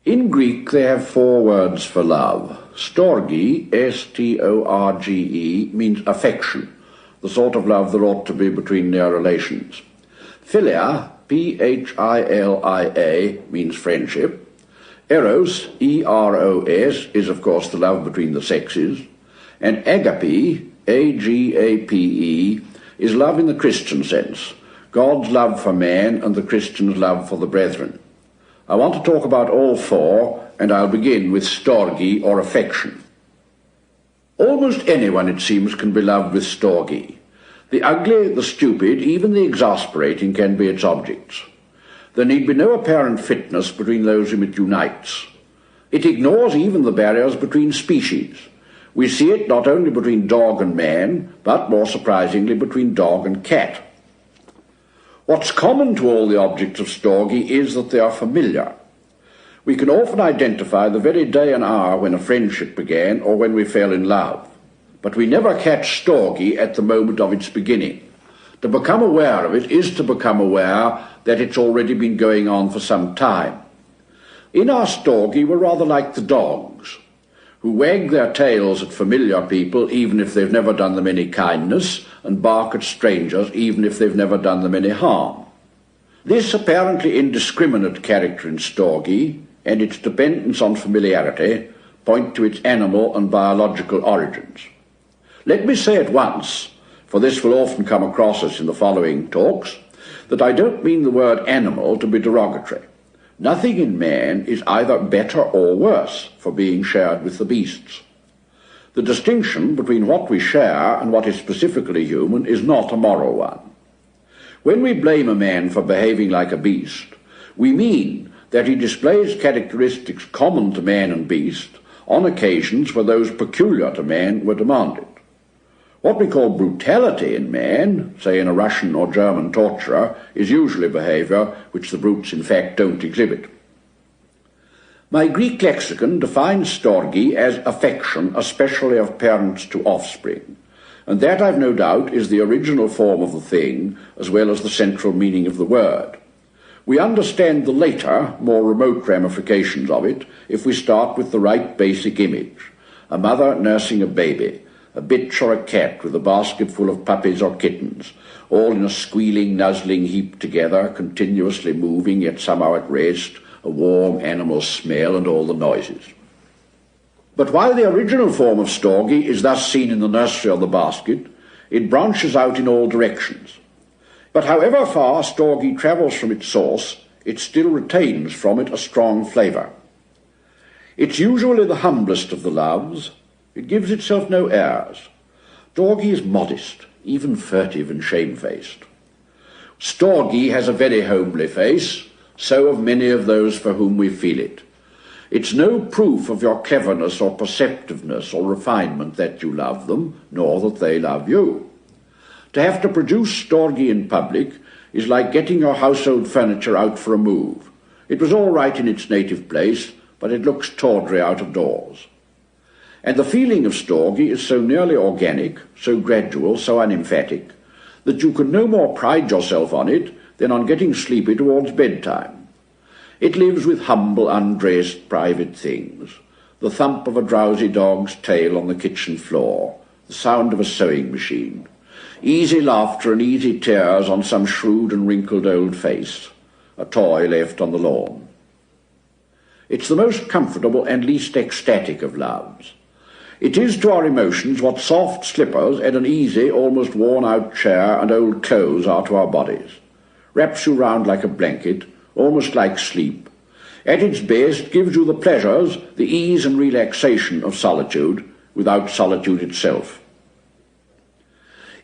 In Greek they have four words for love. Storgē, S-T-O-R-G-E, means affection, the sort of love there ought to be between near relations. Philia, P-H-I-L-I-A, means friendship. Eros, E-R-O-S, is of course the love between the sexes. And agape, A-G-A-P-E, is love in the Christian sense, God's love for man and the Christian's love for the brethren. I want to talk about all four, and I'll begin with storgē, or affection. Almost anyone, it seems, can be loved with storgē. The ugly, the stupid, even the exasperating can be its objects. There need be no apparent fitness between those whom it unites. It ignores even the barriers between species. We see it not only between dog and man, but more surprisingly between dog and cat. What's common to all the objects of storgē is that they are familiar. We can often identify the very day and hour when a friendship began or when we fell in love, but we never catch storgē at the moment of its beginning. To become aware of it is to become aware that it's already been going on for some time. In our storgē we're rather like the dogs, who wag their tails at familiar people even if they've never done them any kindness, and bark at strangers even if they've never done them any harm. This apparently indiscriminate character in storgē, and its dependence on familiarity, point to its animal and biological origins. Let me say at once, for this will often come across us in the following talks, that I don't mean the word animal to be derogatory. Nothing in man is either better or worse for being shared with the beasts. The distinction between what we share and what is specifically human is not a moral one. When we blame a man for behaving like a beast, we mean that he displays characteristics common to man and beast on occasions where those peculiar to man were demanded. What we call brutality in man, say in a Russian or German torturer, is usually behaviour which the brutes in fact don't exhibit. My Greek lexicon defines storgē as affection, especially of parents to offspring, and that, I've no doubt, is the original form of the thing as well as the central meaning of the word. We understand the later, more remote ramifications of it if we start with the right basic image: a mother nursing a baby, a bitch or a cat with a basket full of puppies or kittens, all in a squealing, nuzzling heap together, continuously moving yet somehow at rest, a warm animal smell and all the noises. But while the original form of storgē is thus seen in the nursery or the basket, it branches out in all directions. But however far storgē travels from its source, it still retains from it a strong flavour. It's usually the humblest of the loves. It gives itself no airs. Storgē is modest, even furtive and shamefaced. Storgē has a very homely face, so have many of those for whom we feel it. It's no proof of your cleverness or perceptiveness or refinement that you love them, nor that they love you. To have to produce storgē in public is like getting your household furniture out for a move. It was all right in its native place, but it looks tawdry out of doors. And the feeling of storgē is so nearly organic, so gradual, so unemphatic, that you can no more pride yourself on it than on getting sleepy towards bedtime. It lives with humble, undressed, private things: the thump of a drowsy dog's tail on the kitchen floor, the sound of a sewing machine, easy laughter and easy tears on some shrewd and wrinkled old face, a toy left on the lawn. It's the most comfortable and least ecstatic of loves. It is to our emotions what soft slippers and an easy, almost worn-out chair and old clothes are to our bodies. Wraps you round like a blanket, almost like sleep. At its best gives you the pleasures, the ease and relaxation of solitude, without solitude itself.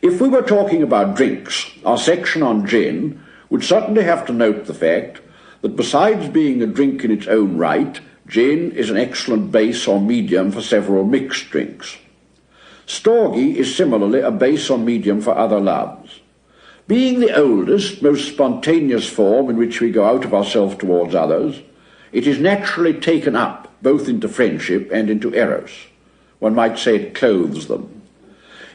If we were talking about drinks, our section on gin would certainly have to note the fact that besides being a drink in its own right, gin is an excellent base or medium for several mixed drinks. Storgē is similarly a base or medium for other loves. Being the oldest, most spontaneous form in which we go out of ourselves towards others, it is naturally taken up both into friendship and into eros. One might say it clothes them.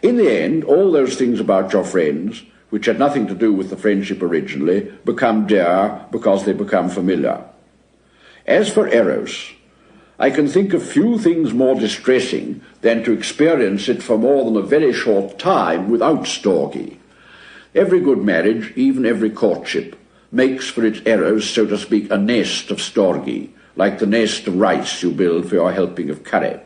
In the end, all those things about your friends, which had nothing to do with the friendship originally, become dear because they become familiar. As for Eros, I can think of few things more distressing than to experience it for more than a very short time without Storgē. Every good marriage, even every courtship, makes for its Eros, so to speak, a nest of Storgē, like the nest of rice you build for your helping of curry.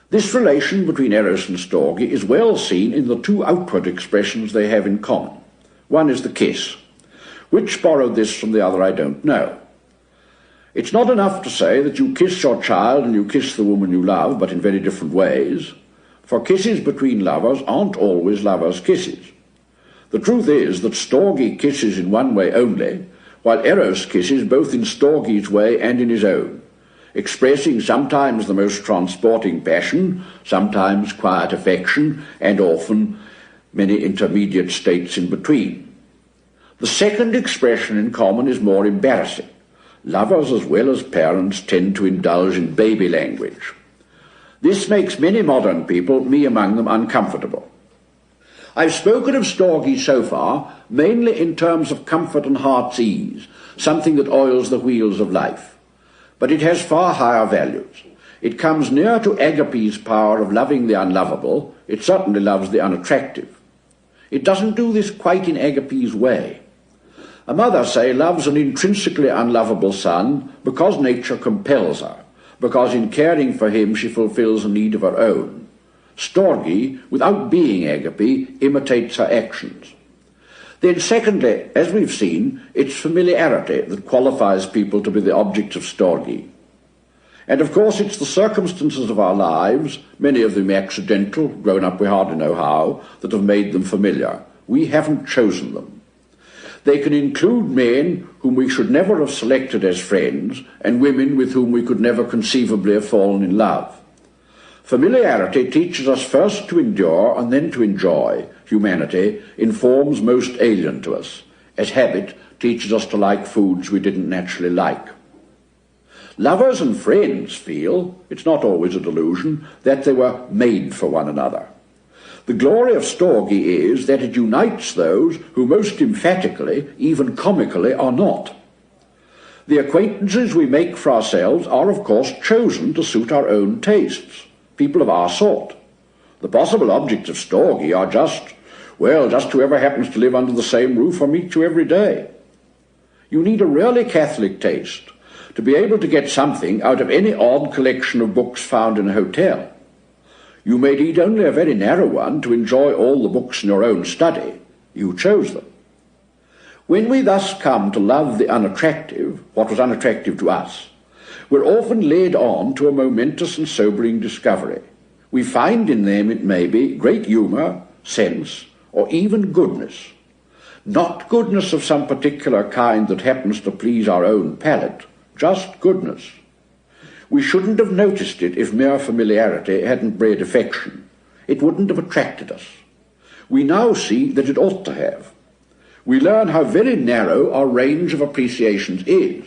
This relation between Eros and Storgē is well seen in the two outward expressions they have in common. One is the kiss. Which borrowed this from the other I don't know. It's not enough to say that you kiss your child and you kiss the woman you love, but in very different ways, for kisses between lovers aren't always lovers' kisses. The truth is that Storgē kisses in one way only, while Eros kisses both in Storgē's way and in his own, expressing sometimes the most transporting passion, sometimes quiet affection, and often many intermediate states in between. The second expression in common is more embarrassing. Lovers as well as parents tend to indulge in baby language. This makes many modern people, me among them, uncomfortable. I've spoken of Storgē so far mainly in terms of comfort and heart's ease, something that oils the wheels of life. But it has far higher values. It comes near to Agape's power of loving the unlovable. It certainly loves the unattractive. It doesn't do this quite in Agape's way. A mother, say, loves an intrinsically unlovable son because nature compels her, because in caring for him she fulfills a need of her own. Storgē, without being Agape, imitates her actions. Then secondly, as we've seen, it's familiarity that qualifies people to be the objects of Storgē. And of course it's the circumstances of our lives, many of them accidental, grown up we hardly know how, that have made them familiar. We haven't chosen them. They can include men whom we should never have selected as friends, and women with whom we could never conceivably have fallen in love. Familiarity teaches us first to endure and then to enjoy humanity in forms most alien to us, as habit teaches us to like foods we didn't naturally like. Lovers and friends feel, it's not always a delusion, that they were made for one another. The glory of Storgē is that it unites those who most emphatically, even comically, are not. The acquaintances we make for ourselves are, of course, chosen to suit our own tastes, people of our sort. The possible objects of Storgē are just whoever happens to live under the same roof or meet you every day. You need a really Catholic taste to be able to get something out of any odd collection of books found in a hotel. You may need only a very narrow one to enjoy all the books in your own study. You chose them. When we thus come to love the unattractive, what was unattractive to us, we're often led on to a momentous and sobering discovery. We find in them, it may be, great humour, sense, or even goodness. Not goodness of some particular kind that happens to please our own palate, just goodness. We shouldn't have noticed it if mere familiarity hadn't bred affection. It wouldn't have attracted us. We now see that it ought to have. We learn how very narrow our range of appreciations is,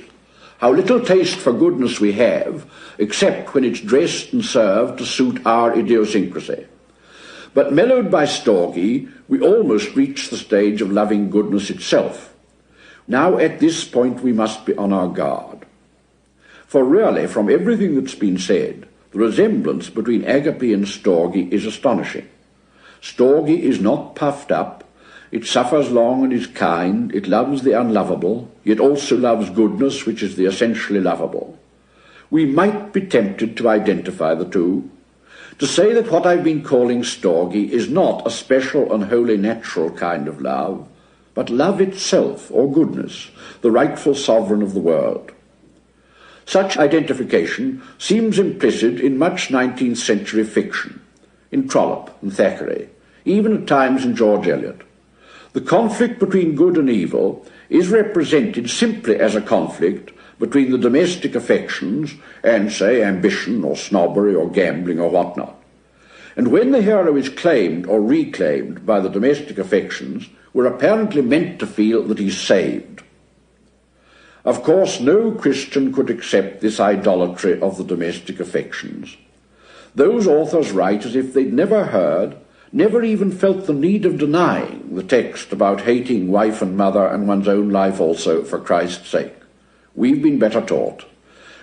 how little taste for goodness we have, except when it's dressed and served to suit our idiosyncrasy. But mellowed by Storgē, we almost reach the stage of loving goodness itself. Now at this point we must be on our guard. For really, from everything that's been said, the resemblance between Agape and Storgē is astonishing. Storgē is not puffed up, it suffers long and is kind, it loves the unlovable, yet also loves goodness, which is the essentially lovable. We might be tempted to identify the two, to say that what I've been calling Storgē is not a special and wholly natural kind of love, but love itself, or goodness, the rightful sovereign of the world. Such identification seems implicit in much 19th century fiction, in Trollope and Thackeray, even at times in George Eliot. The conflict between good and evil is represented simply as a conflict between the domestic affections and, say, ambition or snobbery or gambling or whatnot. And when the hero is claimed or reclaimed by the domestic affections, we're apparently meant to feel that he's saved. Of course, no Christian could accept this idolatry of the domestic affections. Those authors write as if they'd never heard, never even felt the need of denying the text about hating wife and mother and one's own life also for Christ's sake. We've been better taught.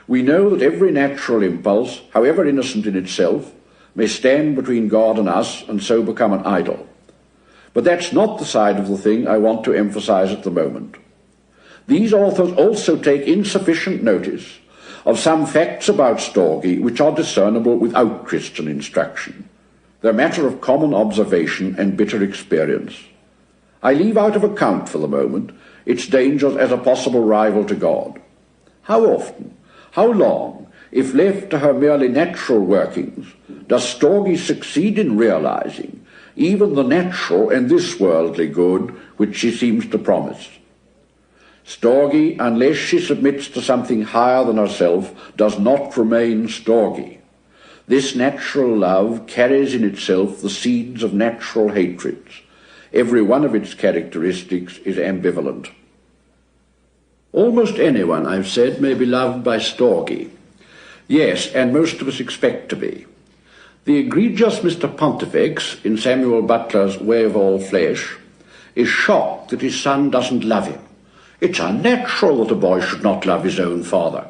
We know that every natural impulse, however innocent in itself, may stand between God and us and so become an idol. But that's not the side of the thing I want to emphasize at the moment. These authors also take insufficient notice of some facts about Storgē which are discernible without Christian instruction. They're matter of common observation and bitter experience. I leave out of account for the moment its dangers as a possible rival to God. How often, how long, if left to her merely natural workings, does Storgē succeed in realizing even the natural and this worldly good which she seems to promise? Storgē, unless she submits to something higher than herself, does not remain Storgē. This natural love carries in itself the seeds of natural hatreds. Every one of its characteristics is ambivalent. Almost anyone, I've said, may be loved by Storgē. Yes, and most of us expect to be. The egregious Mr. Pontifex, in Samuel Butler's Way of All Flesh, is shocked that his son doesn't love him. It's unnatural that a boy should not love his own father.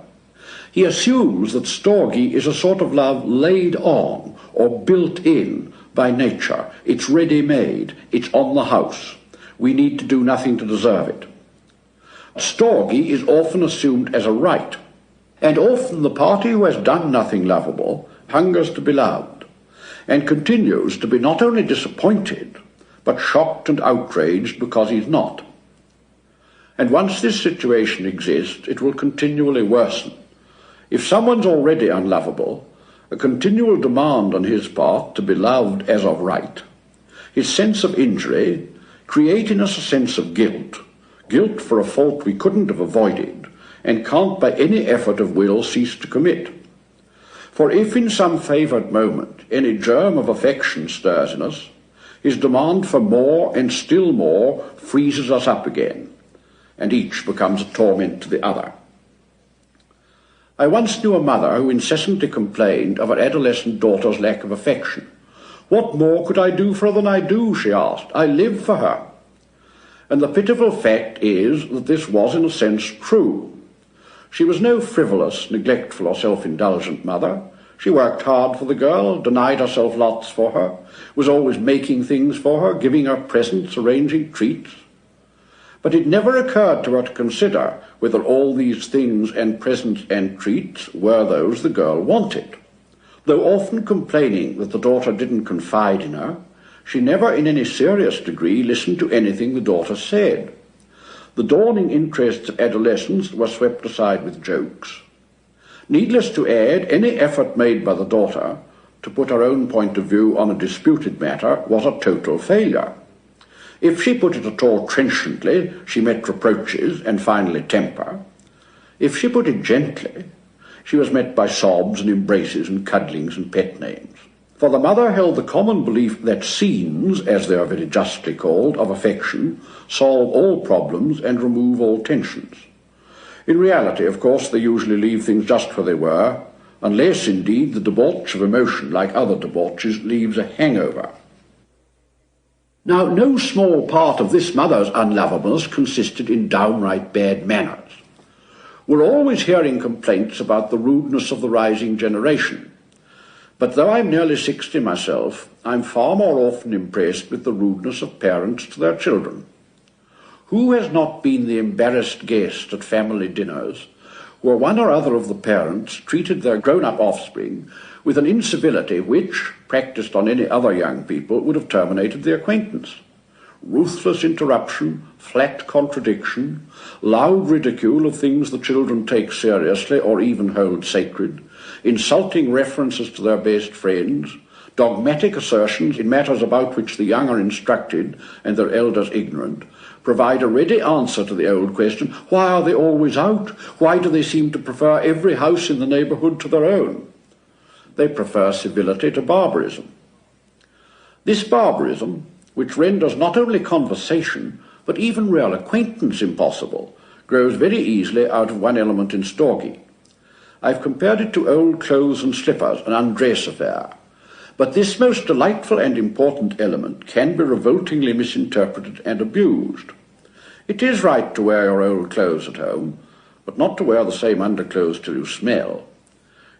He assumes that Storgē is a sort of love laid on or built in by nature. It's ready-made. It's on the house. We need to do nothing to deserve it. Storgē is often assumed as a right, and often the party who has done nothing lovable hungers to be loved, and continues to be not only disappointed, but shocked and outraged because he's not. And once this situation exists, it will continually worsen. If someone's already unlovable, a continual demand on his part to be loved as of right, his sense of injury create in us a sense of guilt for a fault we couldn't have avoided and can't by any effort of will cease to commit. For if in some favoured moment any germ of affection stirs in us, his demand for more and still more freezes us up again, and each becomes a torment to the other. I once knew a mother who incessantly complained of her adolescent daughter's lack of affection. What more could I do for her than I do, she asked. I live for her. And the pitiful fact is that this was in a sense true. She was no frivolous, neglectful or self-indulgent mother. She worked hard for the girl, denied herself lots for her, was always making things for her, giving her presents, arranging treats. But it never occurred to her to consider whether all these things and presents and treats were those the girl wanted. Though often complaining that the daughter didn't confide in her, she never in any serious degree listened to anything the daughter said. The dawning interests of adolescence were swept aside with jokes. Needless to add, any effort made by the daughter to put her own point of view on a disputed matter was a total failure. If she put it at all trenchantly, she met reproaches and finally temper. If she put it gently, she was met by sobs and embraces and cuddlings and pet names. For the mother held the common belief that scenes, as they are very justly called, of affection, solve all problems and remove all tensions. In reality, of course, they usually leave things just where they were, unless, indeed, the debauch of emotion, like other debauches, leaves a hangover. Now, no small part of this mother's unlovableness consisted in downright bad manners. We're always hearing complaints about the rudeness of the rising generation. But though I'm nearly 60 myself, I'm far more often impressed with the rudeness of parents to their children. Who has not been the embarrassed guest at family dinners where one or other of the parents treated their grown-up offspring with an incivility which, practised on any other young people, would have terminated the acquaintance? Ruthless interruption, flat contradiction, loud ridicule of things the children take seriously or even hold sacred, insulting references to their best friends, dogmatic assertions in matters about which the young are instructed and their elders ignorant, provide a ready answer to the old question, why are they always out? Why do they seem to prefer every house in the neighbourhood to their own? They prefer civility to barbarism. This barbarism, which renders not only conversation, but even real acquaintance impossible, grows very easily out of one element in Storgē. I've compared it to old clothes and slippers, an undress affair. But this most delightful and important element can be revoltingly misinterpreted and abused. It is right to wear your old clothes at home, but not to wear the same underclothes till you smell.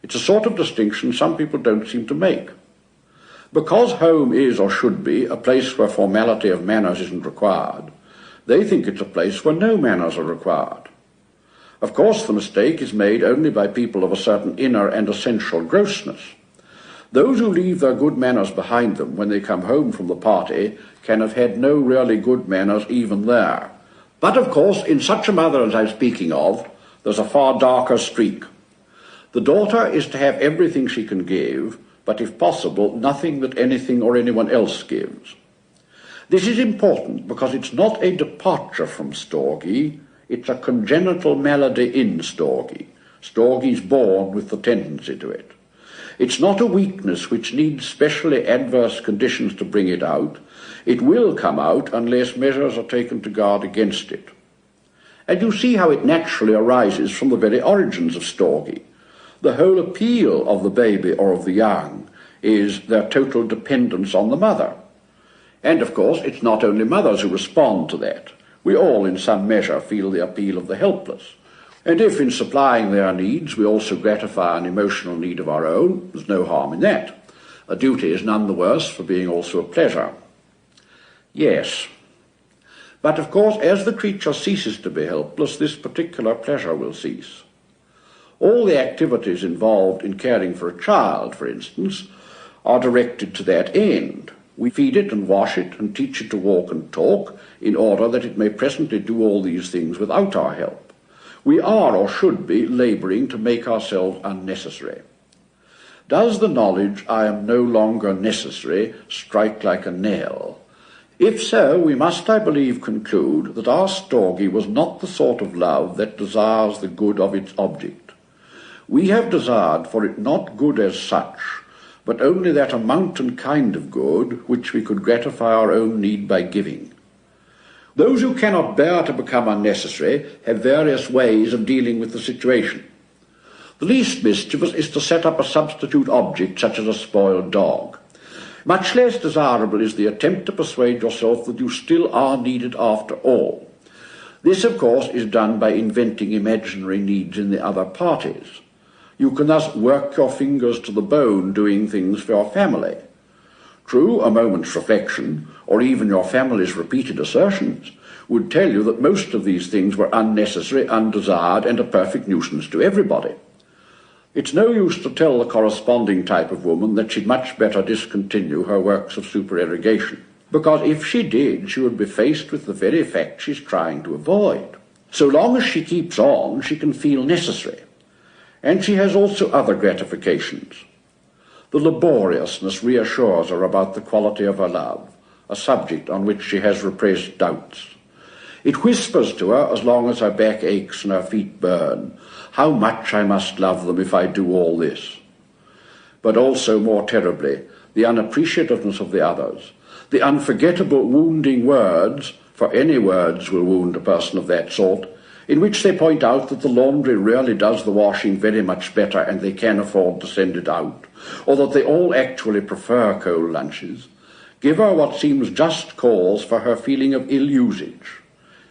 It's a sort of distinction some people don't seem to make. Because home is, or should be, a place where formality of manners isn't required, they think it's a place where no manners are required. Of course, the mistake is made only by people of a certain inner and essential grossness. Those who leave their good manners behind them when they come home from the party can have had no really good manners even there. But of course, in such a mother as I'm speaking of, there's a far darker streak. The daughter is to have everything she can give, but if possible, nothing that anything or anyone else gives. This is important because it's not a departure from Storgē, it's a congenital malady in Storgē. Storgē's born with the tendency to it. It's not a weakness which needs specially adverse conditions to bring it out. It will come out unless measures are taken to guard against it. And you see how it naturally arises from the very origins of Storgē. The whole appeal of the baby or of the young is their total dependence on the mother. And of course, it's not only mothers who respond to that. We all, in some measure, feel the appeal of the helpless. And if in supplying their needs we also gratify an emotional need of our own, there's no harm in that. A duty is none the worse for being also a pleasure. Yes. But of course, as the creature ceases to be helpless, this particular pleasure will cease. All the activities involved in caring for a child, for instance, are directed to that end. We feed it and wash it and teach it to walk and talk in order that it may presently do all these things without our help. We are, or should be, labouring to make ourselves unnecessary. Does the knowledge I am no longer necessary strike like a nail? If so, we must, I believe, conclude that our Storgē was not the sort of love that desires the good of its object. We have desired for it not good as such, but only that amount and kind of good which we could gratify our own need by giving. Those who cannot bear to become unnecessary have various ways of dealing with the situation. The least mischievous is to set up a substitute object such as a spoiled dog. Much less desirable is the attempt to persuade yourself that you still are needed after all. This, of course, is done by inventing imaginary needs in the other parties. You can thus work your fingers to the bone doing things for your family. True, a moment's reflection, or even your family's repeated assertions, would tell you that most of these things were unnecessary, undesired, and a perfect nuisance to everybody. It's no use to tell the corresponding type of woman that she'd much better discontinue her works of supererogation, because if she did, she would be faced with the very fact she's trying to avoid. So long as she keeps on, she can feel necessary. And she has also other gratifications. The laboriousness reassures her about the quality of her love, a subject on which she has repressed doubts. It whispers to her, as long as her back aches and her feet burn, how much I must love them if I do all this. But also, more terribly, the unappreciativeness of the others, the unforgettable wounding words, for any words will wound a person of that sort, in which they point out that the laundry really does the washing very much better and they can afford to send it out, or that they all actually prefer cold lunches, give her what seems just cause for her feeling of ill usage.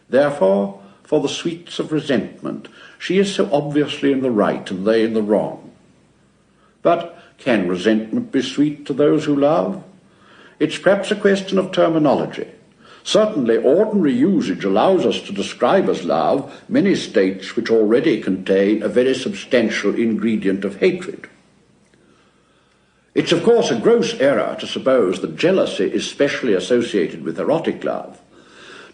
Therefore, for the sweets of resentment, she is so obviously in the right and they in the wrong. But can resentment be sweet to those who love? It's perhaps a question of terminology. Certainly, ordinary usage allows us to describe as love many states which already contain a very substantial ingredient of hatred. It's of course a gross error to suppose that jealousy is specially associated with erotic love.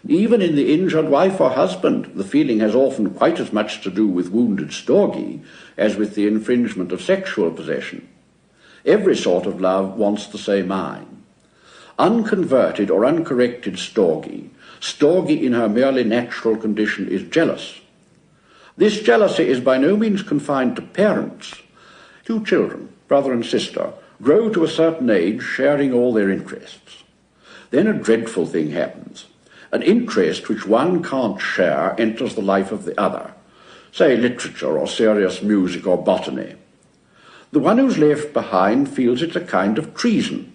Even in the injured wife or husband, the feeling has often quite as much to do with wounded Storgē as with the infringement of sexual possession. Every sort of love wants to say mine. Unconverted or uncorrected Storgē in her merely natural condition is jealous. This jealousy is by no means confined to parents. Two children, brother and sister, grow to a certain age sharing all their interests. Then a dreadful thing happens. An interest which one can't share enters the life of the other, say literature or serious music or botany. The one who's left behind feels it's a kind of treason.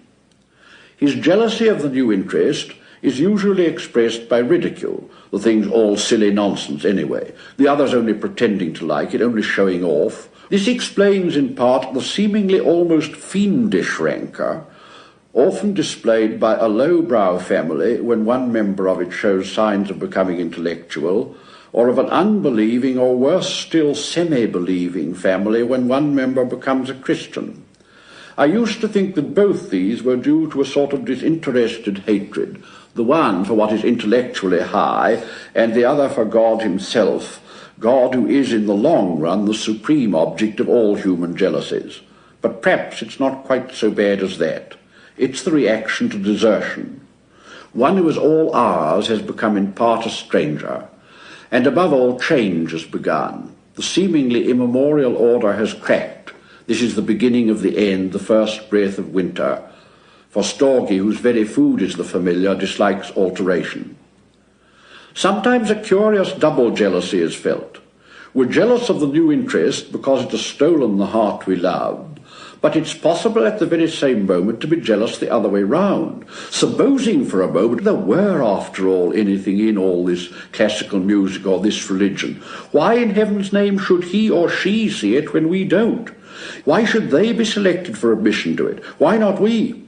His jealousy of the new interest is usually expressed by ridicule. The thing's all silly nonsense anyway. The other's only pretending to like it, only showing off. This explains in part the seemingly almost fiendish rancour often displayed by a lowbrow family when one member of it shows signs of becoming intellectual, or of an unbelieving or worse still semi-believing family when one member becomes a Christian. I used to think that both these were due to a sort of disinterested hatred, the one for what is intellectually high, and the other for God himself, God who is in the long run the supreme object of all human jealousies. But perhaps it's not quite so bad as that. It's the reaction to desertion. One who is all ours has become in part a stranger, and above all change has begun. The seemingly immemorial order has cracked. This is the beginning of the end, the first breath of winter. For Storgē, whose very food is the familiar, dislikes alteration. Sometimes a curious double jealousy is felt. We're jealous of the new interest because it has stolen the heart we loved, but it's possible at the very same moment to be jealous the other way round. Supposing for a moment there were, after all, anything in all this classical music or this religion, why in heaven's name should he or she see it when we don't? Why should they be selected for admission to it? Why not we?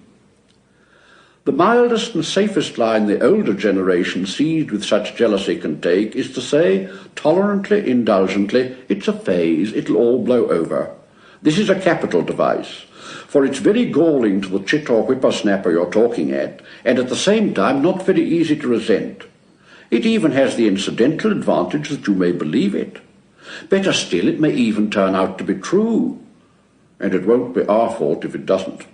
The mildest and safest line the older generation seized with such jealousy can take is to say, tolerantly, indulgently, it's a phase, it'll all blow over. This is a capital device, for it's very galling to the chit or whippersnapper you're talking at, and at the same time not very easy to resent. It even has the incidental advantage that you may believe it. Better still, it may even turn out to be true, and it won't be our fault if it doesn't.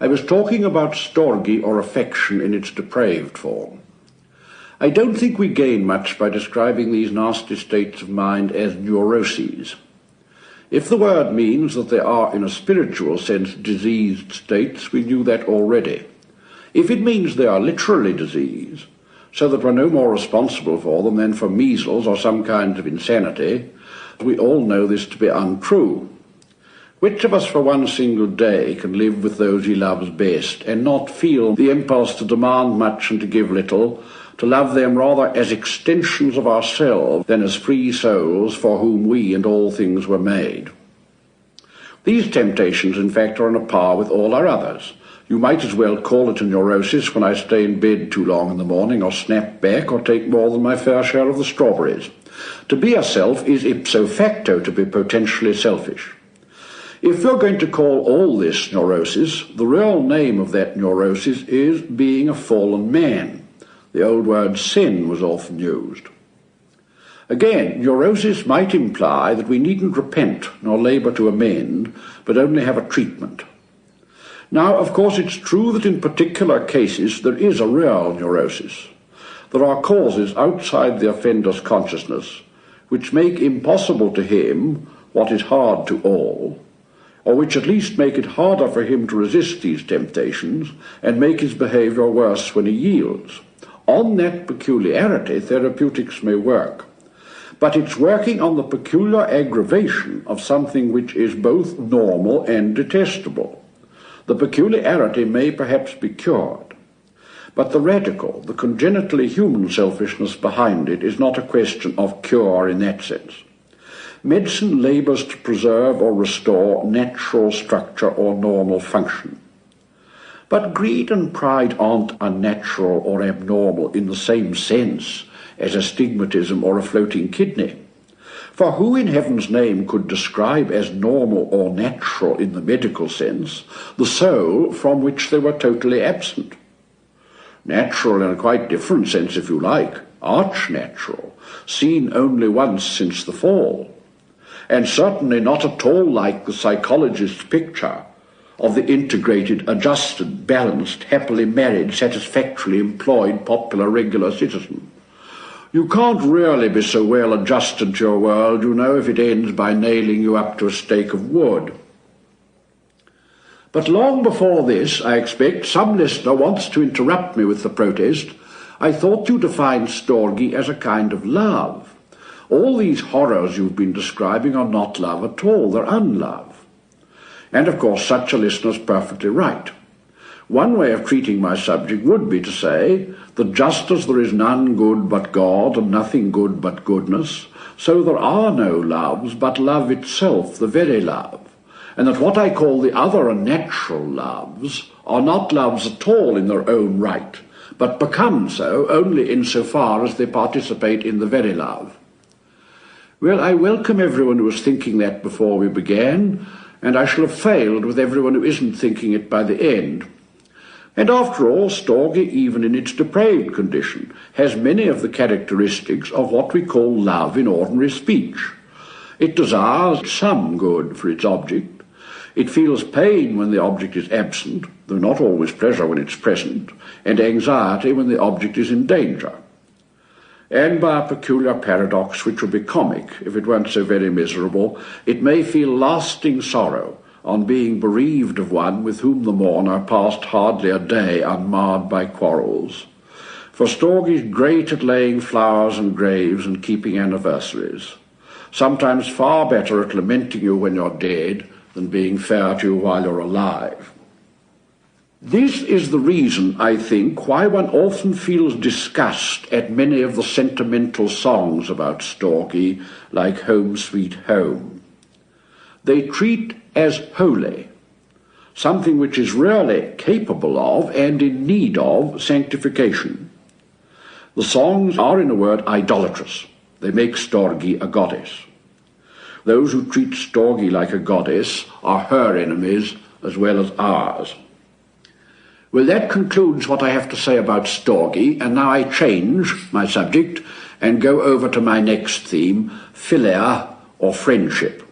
I was talking about storgē, or affection, in its depraved form. I don't think we gain much by describing these nasty states of mind as neuroses. If the word means that they are, in a spiritual sense, diseased states, we knew that already. If it means they are literally disease, so that we're no more responsible for them than for measles or some kinds of insanity, we all know this to be untrue. Which of us for one single day can live with those he loves best and not feel the impulse to demand much and to give little, to love them rather as extensions of ourselves than as free souls for whom we and all things were made? These temptations, in fact, are on a par with all our others. You might as well call it a neurosis when I stay in bed too long in the morning, or snap back, or take more than my fair share of the strawberries. To be a self is ipso facto to be potentially selfish. If you're going to call all this neurosis, the real name of that neurosis is being a fallen man. The old word sin was often used. Again, neurosis might imply that we needn't repent nor labour to amend, but only have a treatment. Now, of course, it's true that in particular cases there is a real neurosis. There are causes outside the offender's consciousness which make impossible to him what is hard to all, or which at least make it harder for him to resist these temptations and make his behaviour worse when he yields. On that peculiarity, therapeutics may work, but it's working on the peculiar aggravation of something which is both normal and detestable. The peculiarity may perhaps be cured, but the radical, the congenitally human selfishness behind it is not a question of cure in that sense. Medicine labours to preserve or restore natural structure or normal function. But greed and pride aren't unnatural or abnormal in the same sense as astigmatism or a floating kidney. For who in heaven's name could describe as normal or natural in the medical sense the soul from which they were totally absent? Natural in a quite different sense, if you like, arch-natural, seen only once since the fall. And certainly not at all like the psychologist's picture of the integrated, adjusted, balanced, happily married, satisfactorily employed, popular, regular citizen. You can't really be so well adjusted to your world, you know, if it ends by nailing you up to a stake of wood. But long before this, I expect, some listener wants to interrupt me with the protest, I thought you defined storgē as a kind of love. All these horrors you've been describing are not love at all, they're unlove. And of course such a listener's perfectly right. One way of treating my subject would be to say that just as there is none good but God and nothing good but goodness, so there are no loves but love itself, the very love, and that what I call the other and natural loves are not loves at all in their own right, but become so only insofar as they participate in the very love. Well, I welcome everyone who was thinking that before we began, and I shall have failed with everyone who isn't thinking it by the end. And after all, Storgē, even in its depraved condition, has many of the characteristics of what we call love in ordinary speech. It desires some good for its object. It feels pain when the object is absent, though not always pleasure when it's present, and anxiety when the object is in danger. And by a peculiar paradox which would be comic if it weren't so very miserable, it may feel lasting sorrow on being bereaved of one with whom the mourner passed hardly a day unmarred by quarrels. For Storgē is great at laying flowers on graves and keeping anniversaries, sometimes far better at lamenting you when you're dead than being fair to you while you're alive. This is the reason, I think, why one often feels disgust at many of the sentimental songs about Storgē, like Home Sweet Home. They treat as holy something which is really capable of and in need of sanctification. The songs are, in a word, idolatrous. They make Storgē a goddess. Those who treat Storgē like a goddess are her enemies as well as ours. Well, that concludes what I have to say about Storgē, and now I change my subject and go over to my next theme, philia, or friendship.